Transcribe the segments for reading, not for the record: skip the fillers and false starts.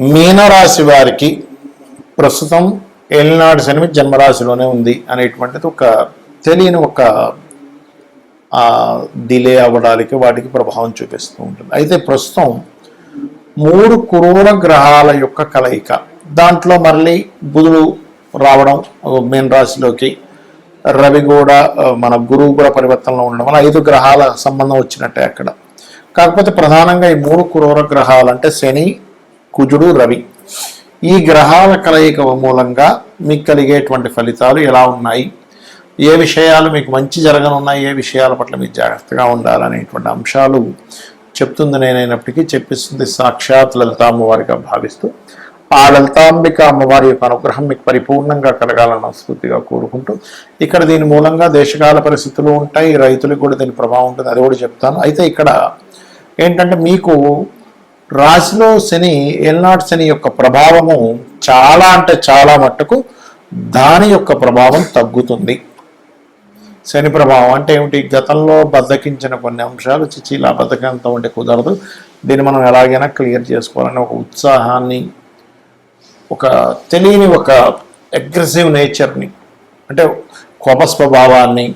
మీనరాశి వారికి ప్రస్తుతం ఏలినాడు శని జన్మరాశిలోనే ఉంది అనేటువంటిది ఒక తెలియని ఒక డిలే అవ్వడానికి వాటికి ప్రభావం చూపిస్తూ ఉంటుంది. అయితే ప్రస్తుతం 3 క్రూర గ్రహాల యొక్క కలయిక, దాంట్లో మళ్ళీ బుధుడు రావడం మీన రాశిలోకి, రవి కూడా మన గురువు కూడా పరివర్తనలో ఉండడం వల్ల 5 గ్రహాల సంబంధం వచ్చినట్టే అక్కడ. కాకపోతే ప్రధానంగా ఈ 3 క్రూర గ్రహాలు అంటే శని, కుజుడు, రవి, ఈ గ్రహాల కలయిక మూలంగా మీకు కలిగేటువంటి ఫలితాలు ఎలా ఉన్నాయి, ఏ విషయాలు మీకు మంచి జరగనున్నాయి, ఏ విషయాల పట్ల మీరు జాగ్రత్తగా ఉండాలనేటువంటి అంశాలు చెప్తుంది నేనైనప్పటికీ చెప్పిస్తుంది సాక్షాత్ లలితా అమ్మవారిగా భావిస్తూ ఆ లలితాంబిక అమ్మవారి యొక్క అనుగ్రహం మీకు పరిపూర్ణంగా కలగాలని మనస్ఫూర్తిగా కోరుకుంటూ ఇక్కడ దీని మూలంగా దేశకాల పరిస్థితులు ఉంటాయి, రైతులకు కూడా దీని ప్రభావం ఉంటుంది, అది కూడా చెప్తాను. అయితే ఇక్కడ ఏంటంటే మీకు రాశిలో శని, ఏలినాటి శని యొక్క ప్రభావము చాలా అంటే చాలా మట్టుకు దాని యొక్క ప్రభావం తగ్గుతుంది. శని ప్రభావం అంటే ఏమిటి? గతంలో బద్దకించిన కొన్ని అంశాలు ఇలా బద్దకంతో ఉంటే కుదరదు, దీన్ని మనం ఎలాగైనా క్లియర్ చేసుకోవాలని ఒక ఉత్సాహాన్ని, ఒక తెలియని ఒక అగ్రెసివ్ నేచర్ని, అంటే కోప స్వభావాన్ని,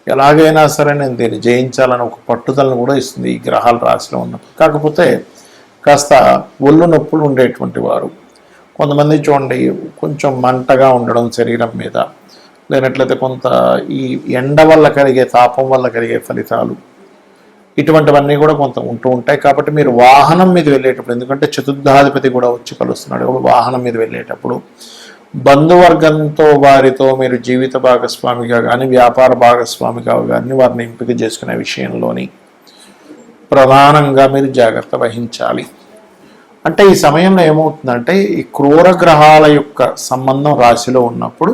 ఎలాగైనా సరే నేను దీన్ని జయించాలని ఒక పట్టుదలను కూడా ఇస్తుంది ఈ గ్రహాల రాశిలో ఉన్నప్పుడు. కాకపోతే కాస్త ఒళ్ళు నొప్పులు ఉండేటువంటి వారు కొంతమంది చూడండి, కొంచెం మంటగా ఉండడం శరీరం మీద, లేనట్లయితే కొంత ఈ ఎండ వల్ల కలిగే తాపం వల్ల కలిగే ఫలితాలు, ఇటువంటివన్నీ కూడా కొంత ఉంటూ ఉంటాయి. కాబట్టి మీరు వాహనం మీద వెళ్ళేటప్పుడు, ఎందుకంటే చతుర్థాధిపతి కూడా వచ్చి కలుస్తున్నాడు, వాహనం మీద వెళ్ళేటప్పుడు బంధువర్గంతో వారితో మీరు జీవిత భాగస్వామిగా కానీ వ్యాపార భాగస్వామిగా కానీ వారిని ఎంపిక చేసుకునే విషయంలోని ప్రధానంగా మీరు జాగ్రత్త వహించాలి. అంటే ఈ సమయంలో ఏమవుతుందంటే ఈ క్రూర గ్రహాల యొక్క సంబంధం రాశిలో ఉన్నప్పుడు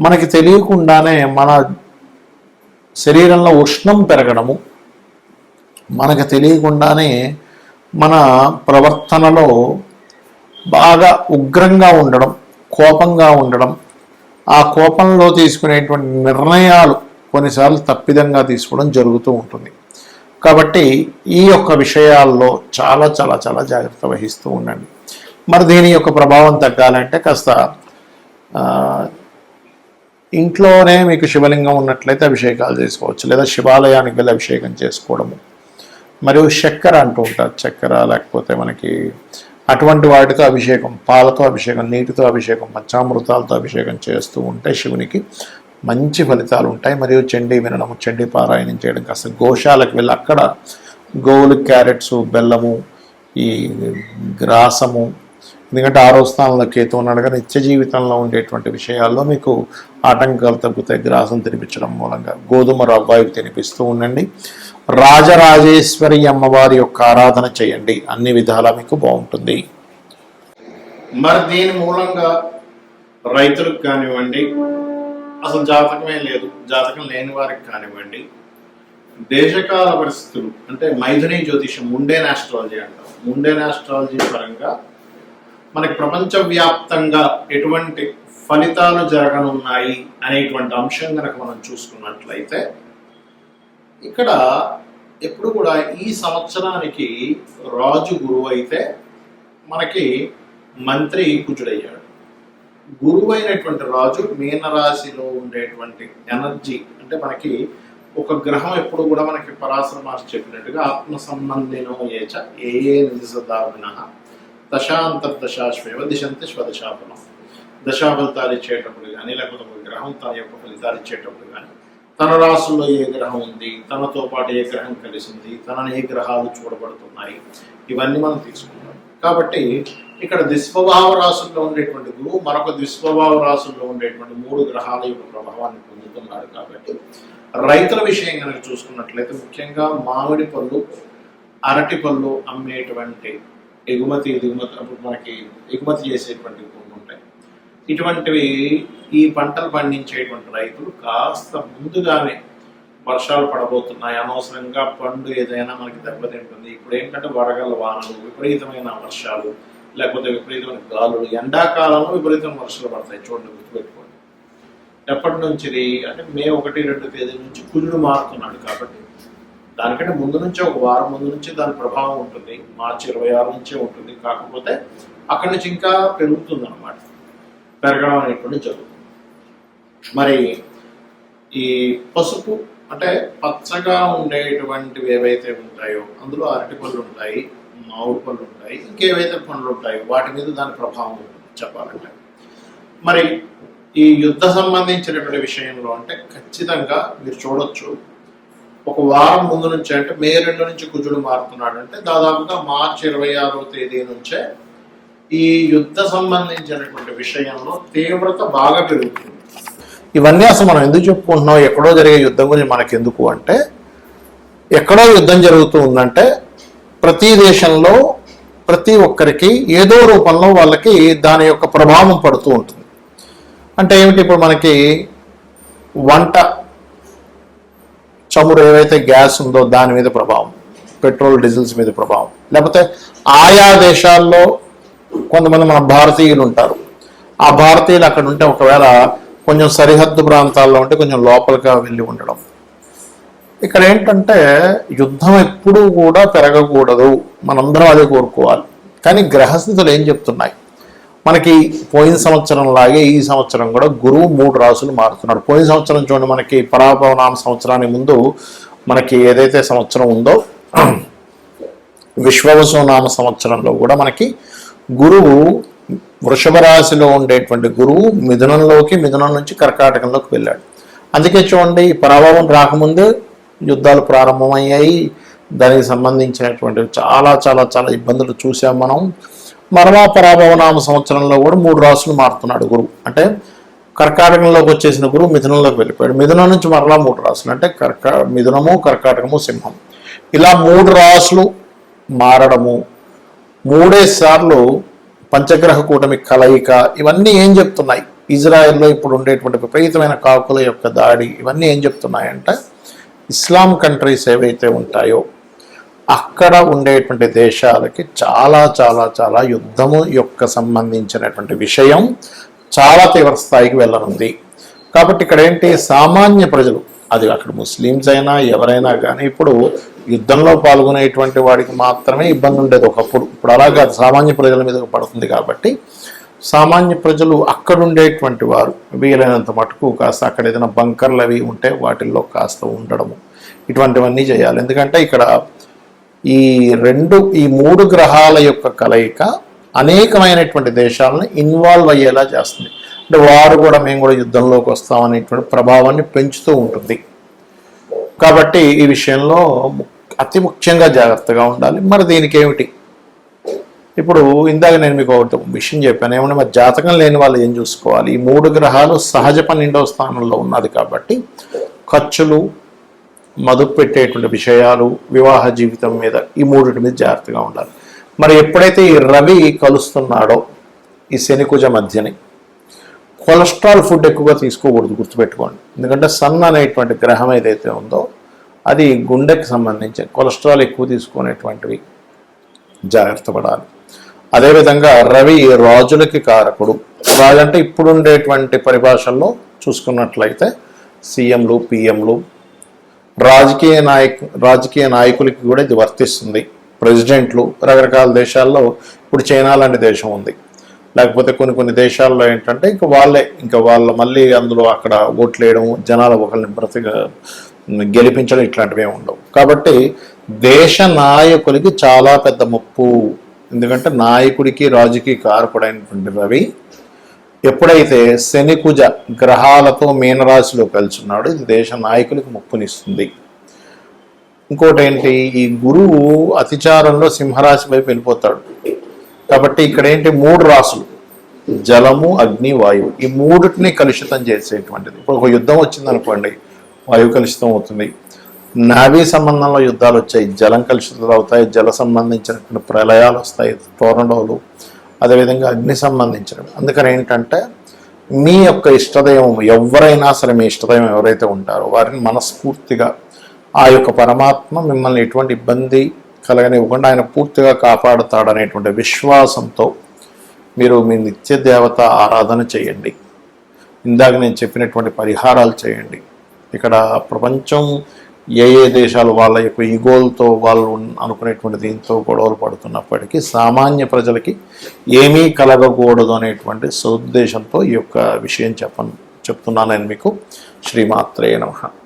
మనకి తెలియకుండానే మన శరీరంలో ఉష్ణం పెరగడము, మనకు తెలియకుండానే మన ప్రవర్తనలో బాగా ఉగ్రంగా ఉండడం, కోపంగా ఉండడం, ఆ కోపంలో తీసుకునేటువంటి నిర్ణయాలు కొన్నిసార్లు తప్పిదంగా తీసుకోవడం జరుగుతూ ఉంటుంది. కాబట్టి ఈ యొక్క విషయాల్లో చాలా చాలా చాలా జాగ్రత్త వహిస్తూ ఉండండి. మరి దీని యొక్క ప్రభావం తగ్గాలంటే కాస్త ఇంట్లోనే మీకు శివలింగం ఉన్నట్లయితే అభిషేకాలు చేసుకోవచ్చు, లేదా శివాలయానికి వెళ్ళి అభిషేకం చేసుకోవడము, మరియు చక్కెర అంటూ ఉంటారు, చక్కెర లేకపోతే మనకి అటువంటి వాటితో అభిషేకం, పాలతో అభిషేకం, నీటితో అభిషేకం, పంచామృతాలతో అభిషేకం చేస్తూ ఉంటే శివునికి మంచి ఫలితాలు ఉంటాయి. మరియు చండీ వినడము, చండీ పారాయణం చేయడం, కాస్త గోశాలకు వెళ్ళి అక్కడ గోవులు క్యారెట్స్, బెల్లము, ఈ గ్రాసము, ఎందుకంటే 6వ స్థానంలో కేతు ఉన్నాడు కదా, నిత్య జీవితంలో ఉండేటువంటి విషయాల్లో మీకు ఆటంకాలు తగ్గుతాయి. గ్రాసం తినిపించడం మూలంగా గోధుమ రవ్వాయికి తినిపిస్తూ ఉండండి. రాజరాజేశ్వరి అమ్మవారి యొక్క ఆరాధన చేయండి, అన్ని విధాలా మీకు బాగుంటుంది. మరి దీని మూలంగా రైతులకు కానివ్వండి, అసలు జాతకమే లేదు, జాతకం లేని వారికి కానివ్వండి, దేశకాల పరిస్థితులు అంటే మైథుని జ్యోతిషం, ముండేన్ ఆస్ట్రాలజీ అంటాం, ముండేన్ ఆస్ట్రాలజీ పరంగా మనకి ప్రపంచవ్యాప్తంగా ఎటువంటి ఫలితాలు జరగనున్నాయి అనేటువంటి అంశం కనుక మనం చూసుకున్నట్లయితే ఇక్కడ ఎప్పుడు కూడా ఈ సంవత్సరానికి రాజు గురువు అయితే మనకి మంత్రి కుజుడయ్యాడు. గురువు అయినటువంటి రాజు మీనరాశిలో ఉండేటువంటి ఎనర్జీ, అంటే మనకి ఒక గ్రహం ఎప్పుడు కూడా మనకి పరాశర మహర్షి చెప్పినట్టుగా ఆత్మ సంబంధినో ఏచ ఏ నిజదావిన దశాంతర్దశాశ్వేవ దిశంతి స్వదశాఫలం. దశాఫలితాలు ఇచ్చేటప్పుడు కానీ, లేకపోతే ఒక గ్రహం తన యొక్క ఫలితాలు ఇచ్చేటప్పుడు కానీ, తన రాశుల్లో ఏ గ్రహం ఉంది, తనతో పాటు ఏ గ్రహం కలిసింది, తనని ఏ గ్రహాలు చూడబడుతున్నాయి, ఇవన్నీ మనం తీసుకుంటాం. కాబట్టి ఇక్కడ దుష్ప్రభావ రాశుల్లో ఉండేటువంటి గురువు మరొక దుష్ప్రభావ రాశుల్లో ఉండేటువంటి 3 గ్రహాల యొక్క ప్రభావాన్ని పొందుతున్నాడు. కాబట్టి రైతుల విషయం కనుక చూసుకున్నట్లయితే ముఖ్యంగా మామిడి పళ్ళు, అరటి పళ్ళు అమ్మేటువంటి ఎగుమతి దిగుమతి, అప్పుడు మనకి ఎగుమతి చేసేటువంటి ఉంటాయి. ఇటువంటివి ఈ పంటలు పండించేటువంటి రైతులు కాస్త ముందుగానే వర్షాలు పడబోతున్నాయి, అనవసరంగా పండు ఏదైనా మనకి దెబ్బతింటుంది. ఇప్పుడు ఏంటంటే వడగళ్ళ వానలు, విపరీతమైన వర్షాలు, లేకపోతే విపరీతమైన గాలులు, ఎండాకాలంలో విపరీతమైన వర్షాలు పడతాయి. చూడండి, గుర్తుపెట్టుకోండి. ఎప్పటి నుంచి అంటే మే 1-2 తేదీ నుంచి కుజుడు మారుతున్నాడు. కాబట్టి దానికంటే ముందు నుంచి ఒక వారం ముందు నుంచి దాని ప్రభావం ఉంటుంది. మార్చి 26 నుంచే ఉంటుంది. కాకపోతే అక్కడి నుంచి ఇంకా పెరుగుతుంది అనమాట. పెరగడం అనేటువంటి జరుగుతుంది. మరి ఈ పసుపు అంటే పచ్చగా ఉండేటువంటివి ఏవైతే ఉంటాయో అందులో అరటి పళ్ళు ఉంటాయి, మామిడి పళ్ళు ఉంటాయి, ఇంకేవైతే పండ్లు ఉంటాయో వాటి మీద దాని ప్రభావం ఉంటుంది చెప్పాలంటే. మరి ఈ యుద్ధ సంబంధించినటువంటి విషయంలో అంటే ఖచ్చితంగా మీరు చూడొచ్చు, ఒక వారం ముందు నుంచి అంటే మే 2 నుంచి కుజుడు మారుతున్నాడు అంటే దాదాపుగా మార్చి 26వ తేదీ నుంచే ఈ యుద్ధ సంబంధించినటువంటి విషయంలో తీవ్రత బాగా పెరుగుతుంది. ఇవన్నీ అసలు మనం ఎందుకు చెప్పుకుంటున్నాం, ఎక్కడో జరిగే యుద్ధం గురించి మనకెందుకు అంటే, ఎక్కడో యుద్ధం జరుగుతూ ఉందంటే ప్రతి దేశంలో ప్రతి ఒక్కరికి ఏదో రూపంలో వాళ్ళకి దాని యొక్క ప్రభావం పడుతూ ఉంటుంది. అంటే ఏమిటి, ఇప్పుడు మనకి వంట చమురు ఏవైతే గ్యాస్ ఉందో దాని మీద ప్రభావం, పెట్రోల్ డీజిల్స్ మీద ప్రభావం, లేకపోతే ఆయా దేశాల్లో కొంతమంది మన భారతీయులు ఉంటారు. ఆ భారతీయులు అక్కడ ఉంటే ఒకవేళ కొంచెం సరిహద్దు ప్రాంతాల్లో ఉంటే కొంచెం లోపలిగా వెళ్ళి ఉండడం. ఇక్కడ ఏంటంటే యుద్ధం ఎప్పుడూ కూడా పెరగకూడదు, మనందరం అదే కోరుకోవాలి. కానీ గ్రహస్థితులు ఏం చెప్తున్నాయి మనకి, పోయిన సంవత్సరం లాగే ఈ సంవత్సరం కూడా గురువు 3 రాసులు మారుతున్నాడు. పోయిన సంవత్సరం చూడండి, మనకి పరాభవనామ సంవత్సరానికి ముందు మనకి ఏదైతే సంవత్సరం ఉందో విశ్వవసునామ సంవత్సరంలో కూడా మనకి గురువు వృషభ రాశిలో ఉండేటువంటి గురువు మిథునం నుంచి కర్కాటకంలోకి వెళ్ళాడు. అందుకే చూడండి, పరాభవం రాకముందే యుద్ధాలు ప్రారంభమయ్యాయి. దానికి సంబంధించినటువంటి చాలా చాలా చాలా ఇబ్బందులు చూసాం మనం. మరలా పరాభవనామ సంవత్సరంలో కూడా 3 రాసులు మారుతున్నాడు గురువు. అంటే కర్కాటకంలోకి వచ్చేసిన గురువు మిథునంలోకి వెళ్ళిపోయాడు. మిథునం నుంచి మరలా 3 రాసులు అంటే మిథునము, కర్కాటకము, సింహం, ఇలా 3 రాసులు మారడము, 3 సార్లు పంచగ్రహ కూటమి కలయిక, ఇవన్నీ ఏం చెప్తున్నాయి, ఇజ్రాయెల్లో ఇప్పుడు ఉండేటువంటి విపరీతమైన కాకుల యొక్క దాడి, ఇవన్నీ ఏం చెప్తున్నాయంటే ఇస్లాం కంట్రీస్ ఏవైతే ఉంటాయో అక్కడ ఉండేటువంటి దేశాలకి చాలా చాలా చాలా యుద్ధము యొక్క సంబంధించినటువంటి విషయం చాలా తీవ్ర స్థాయికి వెళ్ళనుంది. కాబట్టి ఇక్కడ ఏంటి, సామాన్య ప్రజలు, అది అక్కడ ముస్లిమ్స్ అయినా ఎవరైనా కానీ ఇప్పుడు యుద్ధంలో పాల్గొనేటువంటి వాడికి మాత్రమే ఇబ్బంది ఉండేది ఒకప్పుడు. ఇప్పుడు అలాగా సామాన్య ప్రజల మీద పడుతుంది. కాబట్టి సామాన్య ప్రజలు అక్కడ ఉండేటువంటి వారు వీలైనంత మటుకు కాస్త అక్కడ ఏదైనా బంకర్లు అవి ఉంటే వాటిల్లో కాస్త ఉండడము, ఇటువంటివన్నీ చేయాలి. ఎందుకంటే ఇక్కడ ఈ 3 గ్రహాల యొక్క కలయిక అనేకమైనటువంటి దేశాలను ఇన్వాల్వ్ అయ్యేలా చేస్తుంది. అంటే వారు కూడా మేము కూడా యుద్ధంలోకి వస్తామనేటువంటి ప్రభావాన్ని పెంచుతూ ఉంటుంది. కాబట్టి ఈ విషయంలో అతి ముఖ్యంగా జాగ్రత్తగా ఉండాలి. మరి దీనికి ఏమిటి, ఇప్పుడు ఇందాక నేను మీకు ఒకటి విషయం చెప్పాను, ఏమన్నా మరి జాతకం లేని వాళ్ళు ఏం చూసుకోవాలి. ఈ 3 గ్రహాలు సహజ 12వ స్థానంలో ఉన్నది కాబట్టి ఖర్చులు, మదుపు పెట్టేటువంటి విషయాలు, వివాహ జీవితం మీద ఈ 3 మీద జాగ్రత్తగా ఉండాలి. మరి ఎప్పుడైతే ఈ రవి కలుస్తున్నాడో ఈ శనికుజ మధ్యని, కొలెస్ట్రాల్ ఫుడ్ ఎక్కువగా తీసుకోకూడదు, గుర్తుపెట్టుకోండి. ఎందుకంటే సన్ అనేటువంటి గ్రహం ఏదైతే ఉందో అది గుండెకి సంబంధించి కొలెస్ట్రాల్ ఎక్కువ తీసుకునేటువంటివి జాగ్రత్త పడాలి. అదేవిధంగా రవి రాజులకి కారకుడు. రాజు అంటే ఇప్పుడు ఉండేటువంటి పరిభాషల్లో చూసుకున్నట్లయితే సీఎంలు, పిఎంలు, రాజకీయ నాయకులకి కూడా ఇది వర్తిస్తుంది. ప్రెసిడెంట్లు రకరకాల దేశాల్లో, ఇప్పుడు చైనా లాంటి దేశం ఉంది, లేకపోతే కొన్ని దేశాల్లో ఏంటంటే ఇంకా వాళ్ళ మళ్ళీ అందులో అక్కడ ఓట్లు వేయడం, జనాలు ఒకరిని గెలిపించడం, ఇట్లాంటివి ఉండవు. కాబట్టి దేశ నాయకులకి చాలా పెద్ద ముప్పు. ఎందుకంటే నాయకుడికి రాజుకి కారకుడైనటువంటి రవి ఎప్పుడైతే శనికుజ గ్రహాలతో మీనరాశిలో కలిసి ఉన్నాడో ఇది దేశ నాయకులకు ముప్పునిస్తుంది. ఇంకోటి ఏంటి, ఈ గురువు అతిచారంలో సింహరాశి వైపు వెళ్ళిపోతాడు. కాబట్టి ఇక్కడ ఏంటి, 3 రాసులు, జలము, అగ్ని, వాయువు, ఈ 3టిని కలుషితం చేసేటువంటిది. ఇప్పుడు ఒక యుద్ధం వచ్చిందనుకోండి, వాయువు కలుషితం అవుతుంది. నావీ సంబంధంలో యుద్ధాలు వచ్చాయి, జలం కలుషితాలు అవుతాయి, జల సంబంధించినటువంటి ప్రళయాలు వస్తాయి, టోర్నడోలు, అదేవిధంగా అగ్ని సంబంధించినవి. అందుకని ఏంటంటే మీ యొక్క ఇష్టదైవం ఎవరైనా సరే, మీ ఇష్టదైవం ఎవరైతే ఉంటారో వారిని మనస్ఫూర్తిగా ఆ యొక్క పరమాత్మ మిమ్మల్ని ఎటువంటి ఇబ్బంది కలగనివ్వకుండా ఆయన పూర్తిగా కాపాడుతాడనేటువంటి విశ్వాసంతో మీరు మీ నిత్య దేవత ఆరాధన చేయండి. ఇందాక నేను చెప్పినటువంటి పరిహారాలు చేయండి. ఇక్కడ ప్రపంచం ఏ ఏ దేశాలు వాళ్ళ యొక్క ఈగోలతో వాళ్ళు అనుకునేటువంటి దీంతో గొడవలు పడుతున్నప్పటికీ సామాన్య ప్రజలకి ఏమీ కలగకూడదు అనేటువంటి సదుద్దేశంతో ఈ యొక్క విషయం చెప్తున్నాను నేను మీకు. శ్రీమాత్రే నమః.